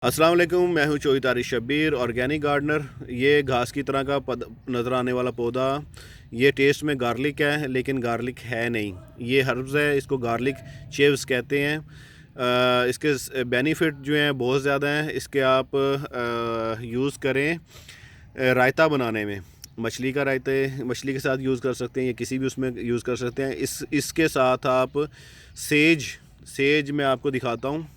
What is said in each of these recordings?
अस्सलाम वालेकुम, मैं हूं चौधरी तारिक शब्बीर, ऑर्गेनिक गार्डनर। ये घास की तरह का नज़र आने वाला पौधा, ये टेस्ट में गार्लिक है लेकिन गार्लिक है नहीं। ये हर्ब्स है, इसको गार्लिक चिव्स कहते हैं। इसके बेनिफिट जो हैं बहुत ज़्यादा हैं। इसके आप यूज़ करें रायता बनाने में। मछली का रायते मछली के साथ यूज़ कर सकते हैं, या किसी भी उसमें यूज़ कर सकते हैं। इसके साथ आप सेज सेज मैं आपको दिखाता हूँ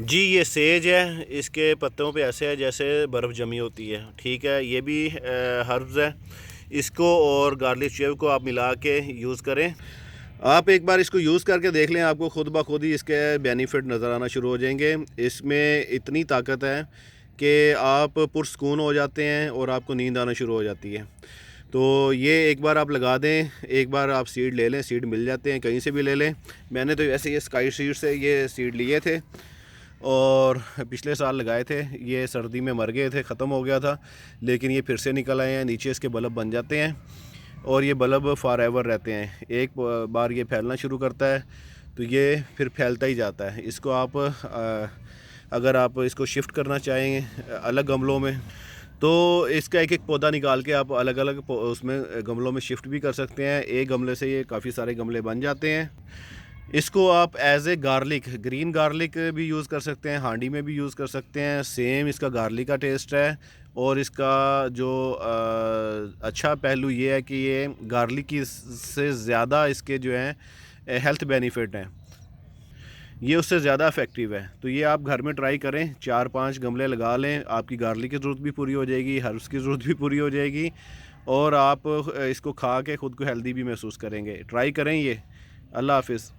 जी। ये सेज है, इसके पत्तों पे ऐसे है जैसे बर्फ़ जमी होती है। ठीक है, ये भी हर्ब्स है। इसको और गार्लिक शेव को आप मिला के यूज़ करें। आप एक बार इसको यूज़ करके देख लें, आपको खुद ब खुद ही इसके बेनिफिट नज़र आना शुरू हो जाएंगे। इसमें इतनी ताकत है कि आप पुरस्कून हो जाते हैं और आपको नींद आना शुरू हो जाती है। तो ये एक बार आप लगा दें, एक बार आप सीड ले लें। सीड मिल जाते हैं, कहीं से भी ले लें। मैंने तो वैसे ये स्काई सीड से ये सीड लिए थे और पिछले साल लगाए थे। ये सर्दी में मर गए थे, ख़त्म हो गया था, लेकिन ये फिर से निकल आए हैं। नीचे इसके बल्ब बन जाते हैं और ये बल्ब फॉर एवर रहते हैं। एक बार ये फैलना शुरू करता है तो ये फिर फैलता ही जाता है। इसको आप अगर आप इसको शिफ्ट करना चाहें अलग गमलों में, तो इसका एक एक पौधा निकाल के आप अलग अलग उसमें गमलों में शिफ्ट भी कर सकते हैं। एक गमले से ये काफ़ी सारे गमले बन जाते हैं। इसको आप as a garlic, green garlic भी यूज़ कर सकते हैं, हांडी में भी यूज़ कर सकते हैं। सेम इसका गार्लिक का टेस्ट है। और इसका जो अच्छा पहलू ये है कि ये गार्लिक की से ज़्यादा इसके जो हैं हेल्थ बेनिफिट हैं, ये उससे ज़्यादा इफ़ेक्टिव है। तो ये आप घर में ट्राई करें, 4-5 गमले लगा लें, आपकी गार्लिक की ज़रूरत भी पूरी हो जाएगी, हर्ब्स की ज़रूरत भी पूरी हो जाएगी, और आप इसको खा के ख़ुद को हेल्दी भी महसूस करेंगे। ट्राई करें ये। अल्लाह हाफ़िज़।